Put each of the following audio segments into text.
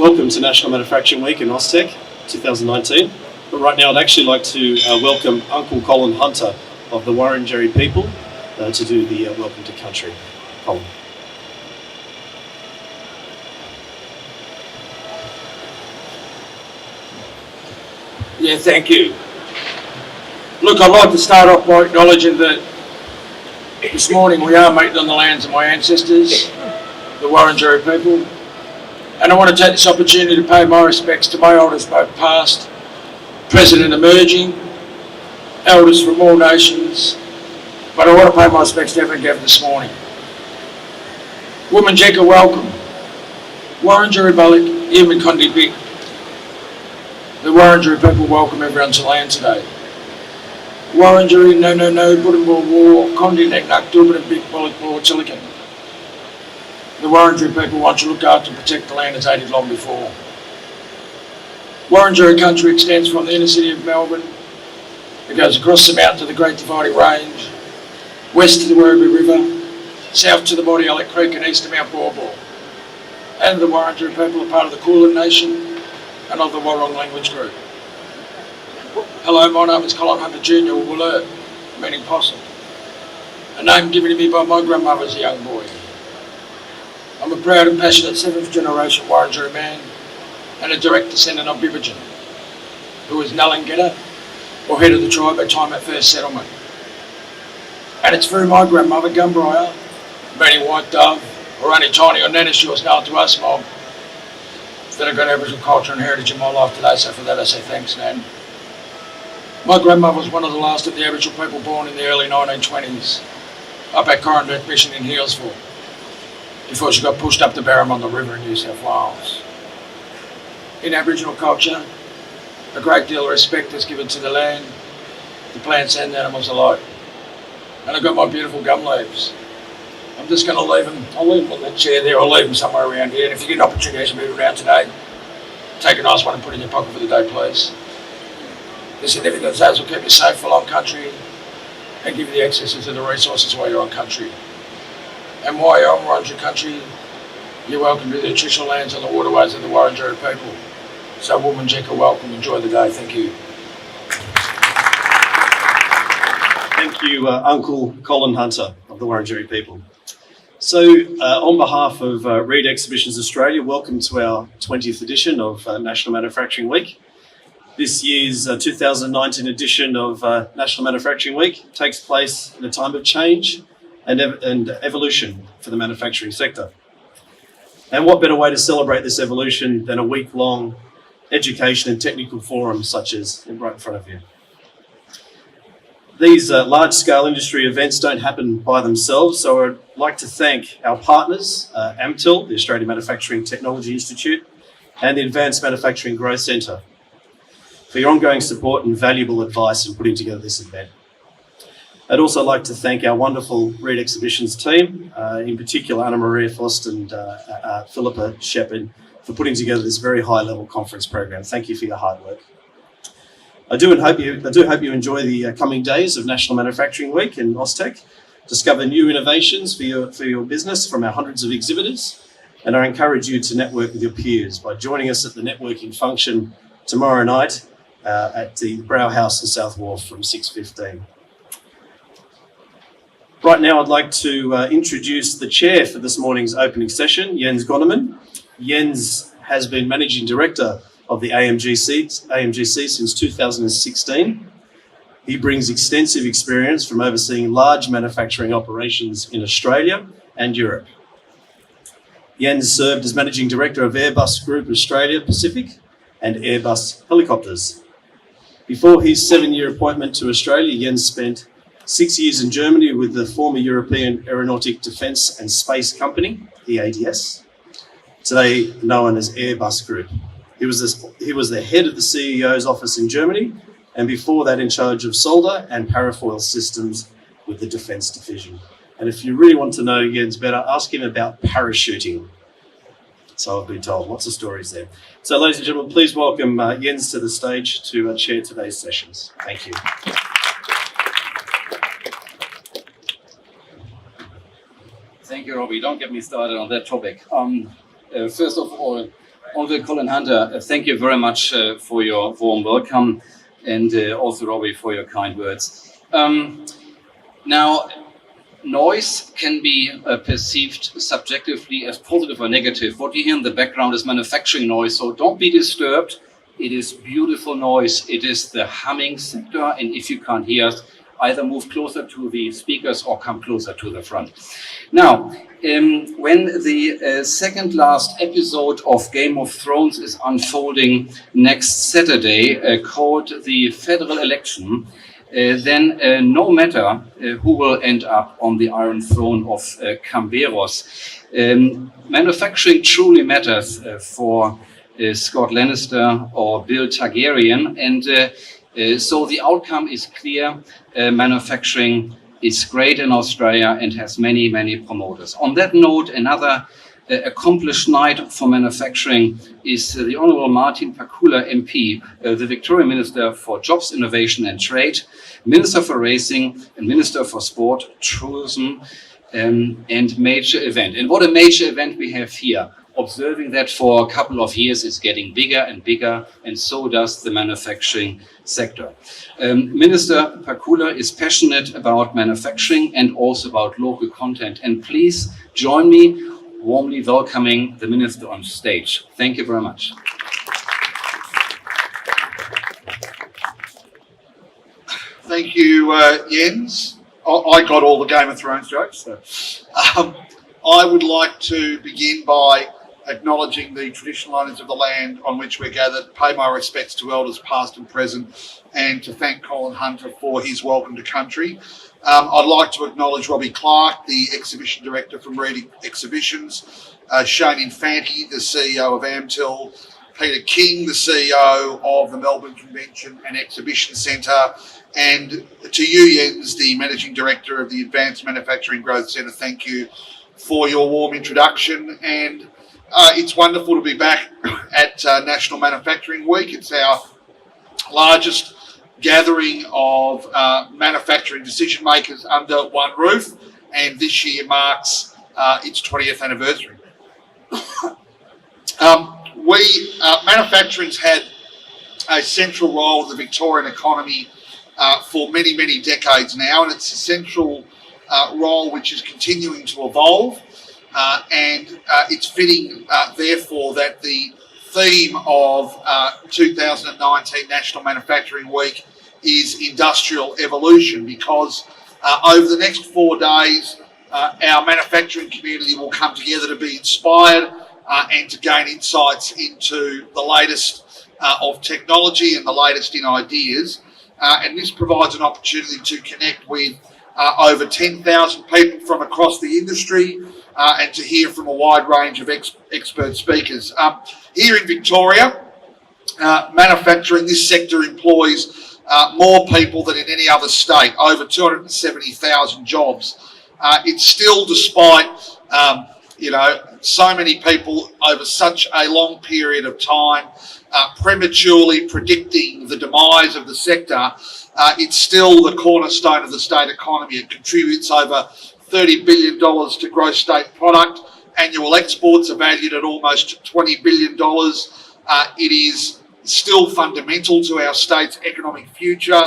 Welcome to National Manufacturing Week in Austech 2019. But right now I'd actually like to welcome Uncle Colin Hunter of the Wurundjeri people to do the Welcome to Country. Colin. Yeah, thank you. Look, I'd like to start off by acknowledging that this morning we are meeting on the lands of my ancestors, the Wurundjeri people, and I want to take this opportunity to pay my respects to my elders, both past, present and emerging, elders from all nations, but I want to pay my respects to everyone gathered this morning. Wominjeka, welcome. Wurundjeri Balik, Iman Kondi Bik. The Wurundjeri people welcome everyone to land today. Wurundjeri, no, Buddha War, Kondi Nek Nak Dubin and Big Balik War Chilikan. The Wurundjeri people want to look after and protect the land as they did long before. Wurundjeri country extends from the inner city of Melbourne. It goes across the mountain to the Great Dividing Range, west to the Werribee River, south to the Mordialloc Creek and east to Mount Borbor. And the Wurundjeri people are part of the Kulin Nation and of the Wurrung language group. Hello, my name is Colin Hunter Jr. or Woolert, meaning possum, a name given to me by my grandmother as a young boy. I'm a proud and passionate 7th generation Wurundjeri man and a direct descendant of Bibijan, who was Nalangeta, or head of the tribe at time at first settlement. And it's through my grandmother, Gumbriar, meaning white dove, or only tiny or Nanishu was known to us, Mob, that I've got Aboriginal culture and heritage in my life today, so for that I say thanks, Nan. My grandmother was one of the last of the Aboriginal people born in the early 1920s, up at Corondeck Mission in Healesville, before she got pushed up the Barramunda River in New South Wales. In Aboriginal culture, a great deal of respect is given to the land, the plants and animals alike. And I've got my beautiful gum leaves. I'm just going to leave them, I'll leave them on that chair there, I'll leave them somewhere around here. And if you get an opportunity to move around today, take a nice one and put it in your pocket for the day, please. The significance of those will keep you safe for long country and give you the access to the resources while you're on country. And while you're on Wurundjeri country, you're welcome to the traditional lands and the waterways of the Wurundjeri people. So Wominjeka, welcome, enjoy the day, thank you. Thank you, Uncle Colin Hunter of the Wurundjeri people. So on behalf of Reed Exhibitions Australia, welcome to our 20th edition of National Manufacturing Week. This year's 2019 edition of National Manufacturing Week takes place in a time of change and evolution for the manufacturing sector. And what better way to celebrate this evolution than a week-long education and technical forum such as right in front of you. These large-scale industry events don't happen by themselves, so I'd like to thank our partners, AMTIL, the Australian Manufacturing Technology Institute, and the Advanced Manufacturing Growth Centre, for your ongoing support and valuable advice in putting together this event. I'd also like to thank our wonderful Reed Exhibitions team, in particular Anna-Maria Fost and Philippa Shepard, for putting together this very high-level conference program. Thank you for your hard work. I do hope you enjoy the coming days of National Manufacturing Week in Austech, discover new innovations for your business from our hundreds of exhibitors, and I encourage you to network with your peers by joining us at the networking function tomorrow night at the Brow House in South Wharf from 6:15. Right now, I'd like to introduce the chair for this morning's opening session, Jens Gonneman. Jens has been Managing Director of the AMGC since 2016. He brings extensive experience from overseeing large manufacturing operations in Australia and Europe. Jens served as Managing Director of Airbus Group Australia Pacific and Airbus Helicopters. Before his 7-year appointment to Australia, Jens spent 6 years in Germany with the former European Aeronautic Defence and Space Company, EADS, today known as Airbus Group. He was the head of the CEO's office in Germany, and before that in charge of solder and parafoil systems with the Defence Division. And if you really want to know Jens better, ask him about parachuting. So I've been told, lots of stories there. So ladies and gentlemen, please welcome Jens to the stage to chair today's sessions. Thank you. Thank you, Robbie. Don't get me started on that topic. First of all, Uncle Colin Hunter, thank you very much for your warm welcome, and also Robbie for your kind words. Now, noise can be perceived subjectively as positive or negative. What you hear in the background is manufacturing noise, so don't be disturbed. It is beautiful noise. It is the humming sector, and if you can't hear us, either move closer to the speakers or come closer to the front. Now, when the second last episode of Game of Thrones is unfolding next Saturday, called the federal election, then no matter who will end up on the Iron Throne of Camberos, manufacturing truly matters for Scott Lannister or Bill Targaryen, and so the outcome is clear. Manufacturing is great in Australia and has many, many promoters. On that note, another accomplished night for manufacturing is the Honourable Martin Pakula MP, the Victorian Minister for Jobs, Innovation and Trade, Minister for Racing and Minister for Sport, Tourism and major event. And what a major event we have here. Observing that for a couple of years, it's getting bigger and bigger, and so does the manufacturing sector. Minister Pakula is passionate about manufacturing and also about local content. And please join me warmly welcoming the Minister on stage. Thank you very much. Thank you, Jens. I got all the Game of Thrones jokes. So. I would like to begin by acknowledging the traditional owners of the land on which we're gathered, pay my respects to elders past and present, and to thank Colin Hunter for his welcome to country. I'd like to acknowledge Robbie Clark, the Exhibition Director from Reed Exhibitions, Shane Infanti, the CEO of AMTIL, Peter King, the CEO of the Melbourne Convention and Exhibition Centre, and to you, Jens, the Managing Director of the Advanced Manufacturing Growth Centre, thank you for your warm introduction. And it's wonderful to be back at National Manufacturing Week. It's our largest gathering of manufacturing decision makers under one roof, and this year marks its 20th anniversary. Manufacturing's had a central role in the Victorian economy for many, many decades now, and it's a central role which is continuing to evolve. And it's fitting, therefore, that the theme of 2019 National Manufacturing Week is industrial evolution, because over the next 4 days, our manufacturing community will come together to be inspired and to gain insights into the latest of technology and the latest in ideas. And this provides an opportunity to connect with over 10,000 people from across the industry and to hear from a wide range of expert speakers. Here in Victoria, manufacturing, this sector employs more people than in any other state, over 270,000 jobs. It's still, despite so many people over such a long period of time prematurely predicting the demise of the sector, it's still the cornerstone of the state economy. It contributes over $30 billion to gross state product. Annual exports are valued at almost $20 billion. It is still fundamental to our state's economic future.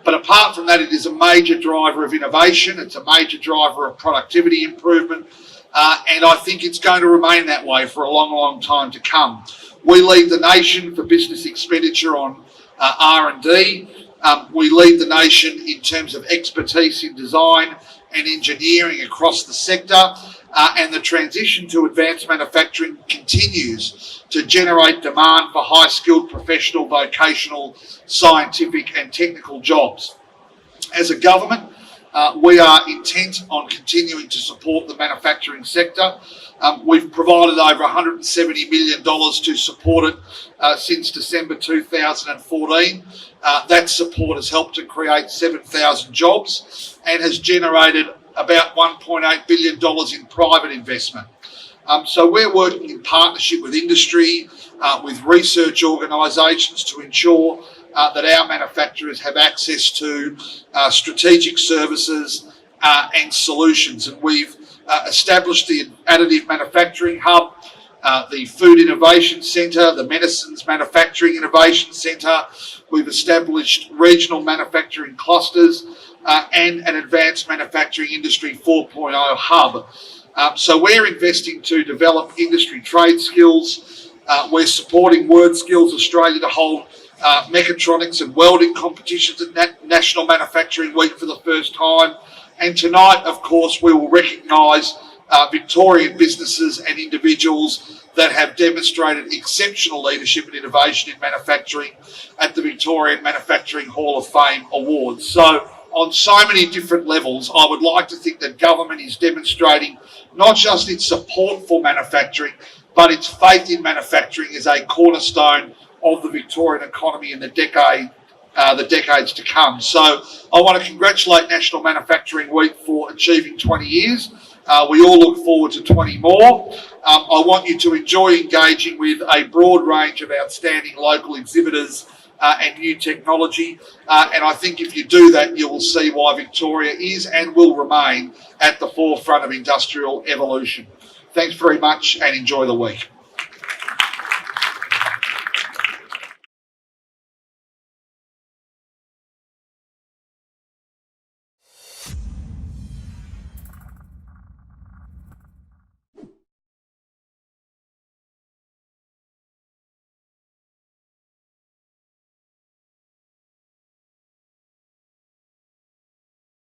But apart from that, it is a major driver of innovation. It's a major driver of productivity improvement. And I think it's going to remain that way for a long, long time to come. We lead the nation for business expenditure on R&D. We lead the nation in terms of expertise in design and engineering across the sector. And the transition to advanced manufacturing continues to generate demand for high-skilled professional, vocational, scientific and technical jobs. As a government, we are intent on continuing to support the manufacturing sector. We've provided over $170 million to support it since December 2014. That support has helped to create 7,000 jobs and has generated about $1.8 billion in private investment. So we're working in partnership with industry, with research organisations to ensure that our manufacturers have access to strategic services and solutions. And we've established the Additive Manufacturing Hub the Food Innovation Centre, the Medicines Manufacturing Innovation Centre. We've established regional manufacturing clusters and an advanced manufacturing industry 4.0 hub. So we're investing to develop industry trade skills. We're supporting Word Skills Australia to hold mechatronics and welding competitions at National Manufacturing Week for the first time. And tonight, of course, we will recognise Victorian businesses and individuals that have demonstrated exceptional leadership and innovation in manufacturing at the Victorian Manufacturing Hall of Fame Awards. So on so many different levels, I would like to think that government is demonstrating not just its support for manufacturing, but its faith in manufacturing as a cornerstone of the Victorian economy in the decades to come. So I want to congratulate National Manufacturing Week for achieving 20 years. We all look forward to 20 more. I want you to enjoy engaging with a broad range of outstanding local exhibitors and new technology. And I think if you do that, you will see why Victoria is and will remain at the forefront of industrial evolution. Thanks very much and enjoy the week.